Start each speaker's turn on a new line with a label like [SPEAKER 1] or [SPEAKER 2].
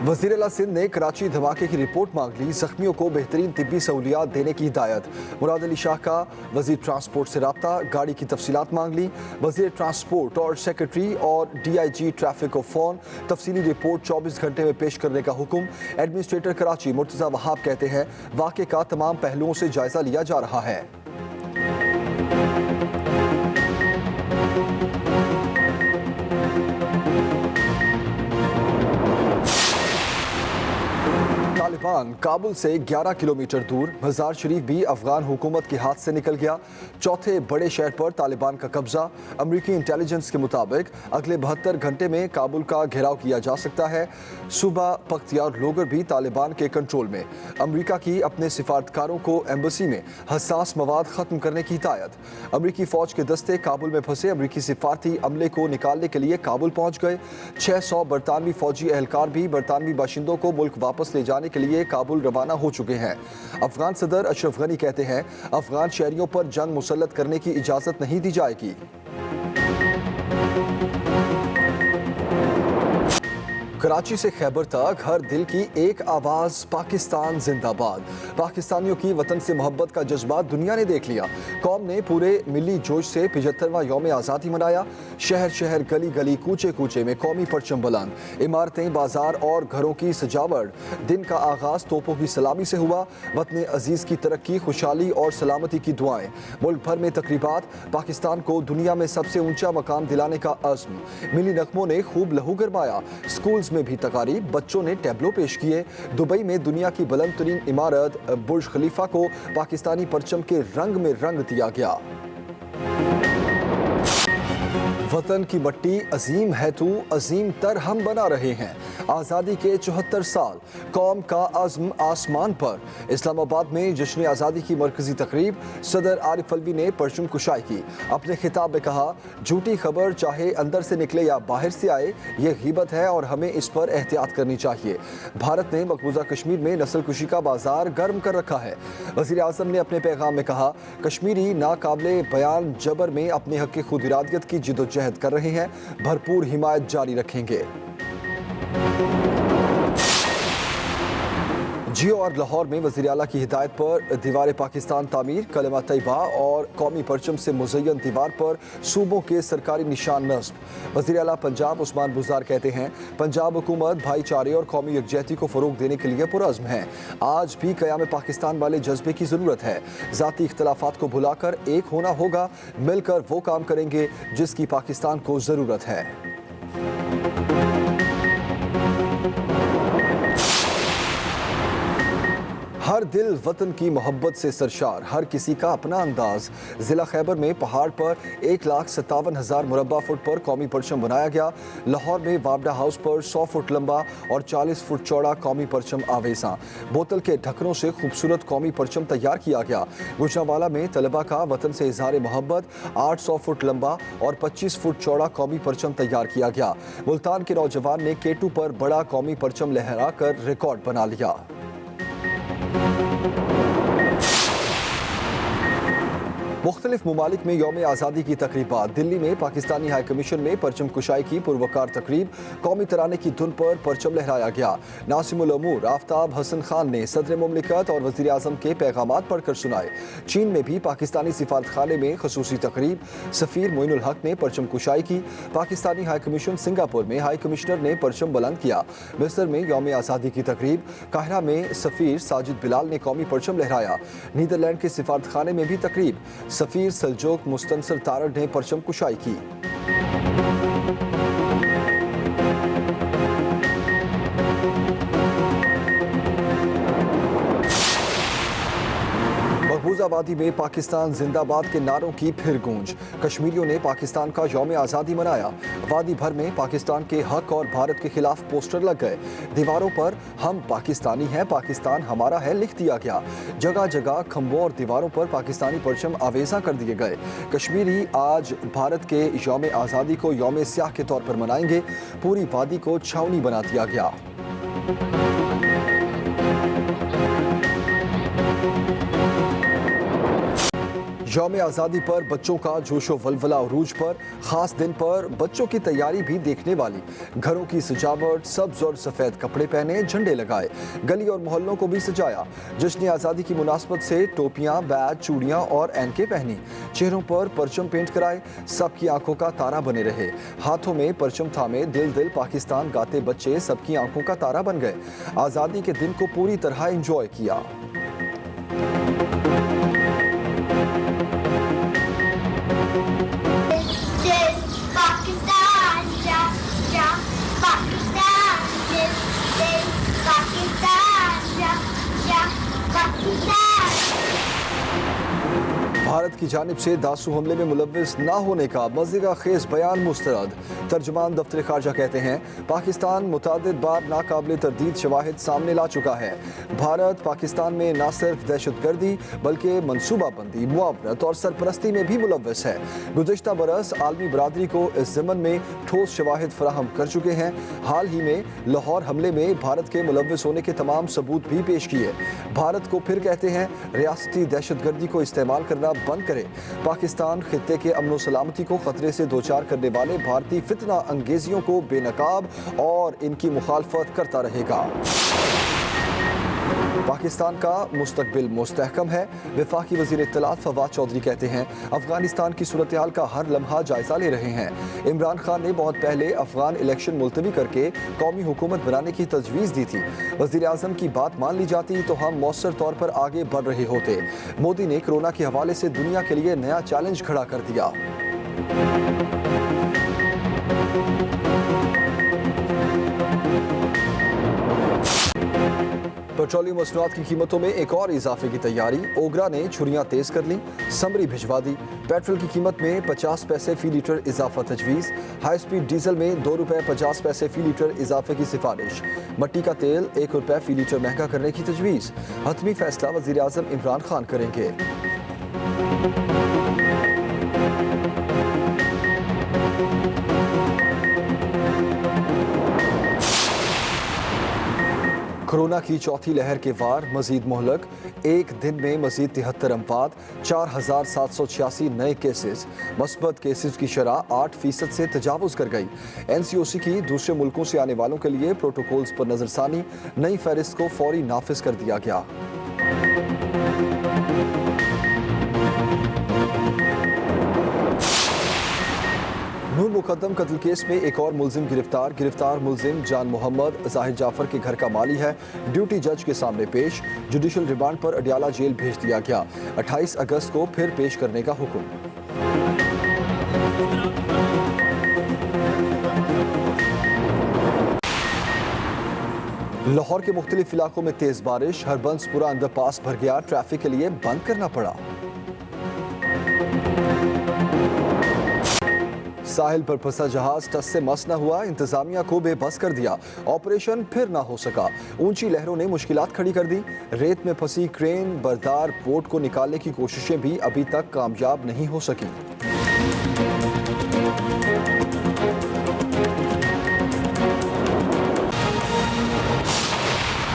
[SPEAKER 1] वज़ीर आला सिंध ने कराची धमाके की रिपोर्ट मांग ली। जख्मियों को बेहतरीन तिब्बी सहूलियात देने की हिदायत। मुराद अली शाह का वज़ीर ट्रांसपोर्ट से रब्ता, गाड़ी की तफसीलात मांग ली। वज़ीर ट्रांसपोर्ट और सेक्रेटरी और DIG ट्रैफिक को फ़ोन, तफसीली रिपोर्ट 24 घंटे में पेश करने का हुक्म। एडमिनिस्ट्रेटर कराची मुर्तज़ा वहाब कहते हैं वाक़े का तमाम पहलुओं से जायज़ा लिया जा रहा है। तालिबान काबुल से 11 किलोमीटर दूर। मज़ार शरीफ भी अफगान हुकूमत के हाथ से निकल गया। चौथे बड़े शहर पर तालिबान का कब्जा। अमरीकी इंटेलिजेंस के मुताबिक अगले 72 घंटे में काबुल का घेराव किया जा सकता है। सूबा पख्तियार लोगर भी तालिबान के कंट्रोल में। अमरीका की अपने सिफारतकारों को एम्बेसी में हसास मवाद ख़त्म करने की हिदायत। अमरीकी फ़ौज के दस्ते काबुल में फंसे अमरीकी सिफारती अमले को निकालने के लिए काबुल पहुँच गए। 600 बरतानवी फ़ौजी एहलकार भी बरतानवी बाशिंदों को मुल्क वापस ले जाने के लिए काबुल रवाना हो चुके हैं। अफगान सदर अशरफ गनी कहते हैं अफगान शहरियों पर जंग मुसल्लत करने की इजाजत नहीं दी जाएगी। कराची से खैबर तक हर दिल की एक आवाज़, पाकिस्तान जिंदाबाद। पाकिस्तानियों की वतन से मोहब्बत का जज्बा दुनिया ने देख लिया। कौम ने पूरे मिली जोश से 75वां यौम आज़ादी मनाया। शहर शहर, गली गली, कूचे कूचे में कौमी परचम बुलंद। इमारतें, बाजार और घरों की सजावट। दिन का आगाज़ तोपों की सलामी से हुआ। वतन अजीज़ की तरक्की, खुशहाली और सलामती की दुआएं। मुल्क भर में तकरीबात। पाकिस्तान को दुनिया में सबसे ऊंचा मकाम दिलाने का अज़्म। मिली नगमों ने खूब लहू गरमाया। स्कूल में भी तकारीब, बच्चों ने टैबलो पेश किए। दुबई में दुनिया की बुलंद तरीन इमारत बुर्ज खलीफा को पाकिस्तानी परचम के रंग में रंग दिया गया। वतन की मट्टी अजीम है तू, अजीम तर हम बना रहे हैं। आज़ादी के 74 साल, कौम का अज़्म आसमान पर। इस्लामाबाद में जश्न आज़ादी की मरकजी तकरीब। सदर आरिफ अलवी ने परचम कुशाई की। अपने खिताब में कहा झूठी खबर चाहे अंदर से निकले या बाहर से आए, ये गीबत है और हमें इस पर एहतियात करनी चाहिए। भारत ने मकबूजा कश्मीर में नस्ल कुशी का बाजार गर्म कर रखा है। वज़ीर आज़म ने अपने पैगाम में कहा कश्मीरी नाकाबिले बयान जबर में अपने हक़ खुद इरादियत की जिद्दोजहद कर रहे हैं, भरपूर हिमायत जारी रखेंगे। जियो और लाहौर में वज़ीर आला की हिदायत पर दीवार पाकिस्तान तामीर। कलमा तैयबा और कौमी परचम से मुज़य्यन दीवार पर सूबों के सरकारी निशान नस्ब। वज़ीर आला पंजाब उस्मान बुज़दार कहते हैं पंजाब हुकूमत भाईचारे और कौमी यकजहती को फ़रोग देने के लिए पुरअज़्म है। आज भी क़याम पाकिस्तान वाले जज्बे की ज़रूरत है। ज़ाती इख्तलाफात को भुलाकर एक होना होगा। मिलकर वो काम करेंगे जिसकी पाकिस्तान को ज़रूरत है। हर दिल वतन की मोहब्बत से सरशार, हर किसी का अपना अंदाज। ज़िला खैबर में पहाड़ पर 1,57,000 मुरब्बा फुट पर कौमी परचम बनाया गया। लाहौर में वाबडा हाउस पर 100 फुट लंबा और 40 फुट चौड़ा कौमी परचम आवेज़ां। बोतल के ढक्कनों से खूबसूरत कौमी परचम तैयार किया गया। गुजरांवाला में तलबा का वतन से इजहार मोहब्बत 800 फुट लंबा और 25 फुट चौड़ा कौमी परचम तैयार किया गया। मुल्तान के नौजवान ने केटू पर बड़ा कौमी परचम लहरा कर रिकॉर्ड बना लिया। मुख्तलिफ ममालिक में यौम आज़ादी की तकरीबात। दिल्ली में पाकिस्तानी हाई कमीशन में परचम कुशाई की पुरवकार तकरीब। कौमी तराने की धुन पर परचम लहराया गया। नासिमुल अमूर आफ्ताब हसन खान ने सदर मुमलिकत और वज़ीर आज़म के पैगामात पढ़कर सुनाए। चीन में भी पाकिस्तानी सिफारतखाने में खसूसी तकरीब। सफ़ीर मोइनुल हक ने परचम कुशाई की। पाकिस्तानी हाई कमीशन सिंगापुर में हाई कमिश्नर ने परचम बुलंद किया। मिस्र में यौम आज़ादी की तकरीब। काहिरा में सफ़ीर साजिद बिलाल ने कौमी परचम लहराया। नीदरलैंड के सिफारतखाने में भी तकरीब। सफ़ीर सल्जोक मुस्तनसर तारड़ ने परचम कुशाई की। मकबूजाबादी में पाकिस्तान जिंदाबाद के नारों की फिर गूंज। कश्मीरियों ने पाकिस्तान का यौम आज़ादी मनाया। वादी भर में पाकिस्तान के हक और भारत के खिलाफ पोस्टर लग गए। दीवारों पर हम पाकिस्तानी हैं, पाकिस्तान हमारा है लिख दिया गया। जगह जगह खंभों और दीवारों पर पाकिस्तानी परचम आवेज़ा कर दिए गए। कश्मीरी आज भारत के यौम आज़ादी को यौम स्याह के तौर पर मनाएंगे। पूरी वादी को छावनी बना दिया गया। یوم آزادی پر بچوں کا جوش و ولولہ عروج پر خاص دن پر بچوں کی تیاری بھی دیکھنے والی، گھروں کی سجاوٹ، سبز اور سفید کپڑے پہنے، جھنڈے لگائے، گلی اور محلوں کو بھی سجایا۔ جشن آزادی کی مناسبت سے ٹوپیاں، بیج، چوڑیاں اور اینکیں پہنی، چہروں پر پرچم پینٹ کرائے، سب کی آنکھوں کا تارا بنے رہے، ہاتھوں میں پرچم تھامے دل دل پاکستان گاتے بچے سب کی آنکھوں کا تارا بن گئے، آزادی کے دن کو پوری طرح انجوائے کیا۔ بھارت کی جانب سے داسو حملے میں ملوث نہ ہونے کا مزیدہ خیز بیان مسترد۔ ترجمان دفتر خارجہ کہتے ہیں پاکستان متعدد بار ناقابل تردید شواہد سامنے لا چکا ہے۔ بھارت پاکستان میں نہ صرف دہشت گردی بلکہ منصوبہ بندی، معاونت اور سرپرستی میں بھی ملوث ہے۔ گزشتہ برس عالمی برادری کو اس ضمن میں ٹھوس شواہد فراہم کر چکے ہیں۔ حال ہی میں لاہور حملے میں بھارت کے ملوث ہونے کے تمام ثبوت بھی پیش کیے۔ بھارت کو پھر کہتے ہیں ریاستی دہشت گردی کو استعمال کرنا بند کرے۔ پاکستان خطے کے امن و سلامتی کو خطرے سے دوچار کرنے والے بھارتی فتنہ انگیزیوں کو بے نقاب اور ان کی مخالفت کرتا رہے گا۔ پاکستان کا مستقبل مستحکم ہے۔ وفاقی وزیر اطلاعات فواد چودھری کہتے ہیں افغانستان کی صورتحال کا ہر لمحہ جائزہ لے رہے ہیں۔ عمران خان نے بہت پہلے افغان الیکشن ملتوی کر کے قومی حکومت بنانے کی تجویز دی تھی۔ وزیر اعظم کی بات مان لی جاتی تو ہم مؤثر طور پر آگے بڑھ رہے ہوتے۔ مودی نے کورونا کے حوالے سے دنیا کے لیے نیا چیلنج کھڑا کر دیا۔ پیٹرولیم مصنوعات کی قیمتوں میں ایک اور اضافے کی تیاری، اوگرا نے چھریاں تیز کر لیں، سمری بھجوا دی۔ پیٹرول کی قیمت میں 50 پیسے فی لیٹر اضافہ تجویز، ہائی سپیڈ ڈیزل میں 2 روپے 50 پیسے فی لیٹر اضافے کی سفارش، مٹی کا تیل 1 روپے فی لیٹر مہنگا کرنے کی تجویز۔ حتمی فیصلہ وزیر اعظم عمران خان کریں گے۔ کورونا کی چوتھی لہر کے وار مزید مہلک، ایک دن میں مزید 73 اموات، 4786 نئے کیسز، مثبت کیسز کی شرح 8% سے تجاوز کر گئی۔ NCOC کی دوسرے ملکوں سے آنے والوں کے لیے پروٹوکولز پر نظر ثانی، نئی فہرست کو فوری نافذ کر دیا گیا۔ نون مقدم قتل کیس میں ایک اور ملزم گرفتار ملزم جان محمد ظاہر جعفر کے گھر کا مالی ہے، ڈیوٹی جج کے سامنے پیش، جوڈیشل ریمانڈ پر اڈیالہ جیل بھیج دیا گیا، 28 اگست کو پھر پیش کرنے کا حکم۔ لاہور کے مختلف علاقوں میں تیز بارش، ہربنس پورا انڈر پاس بھر گیا، ٹریفک کے لیے بند کرنا پڑا۔ ساحل پر پھنسا جہاز ٹس سے مس نہ ہوا، انتظامیہ کو بے بس کر دیا، آپریشن پھر نہ ہو سکا، اونچی لہروں نے مشکلات کھڑی کر دی، ریت میں پھنسی کرین بردار بوٹ کو نکالنے کی کوششیں بھی ابھی تک کامیاب نہیں ہو سکی۔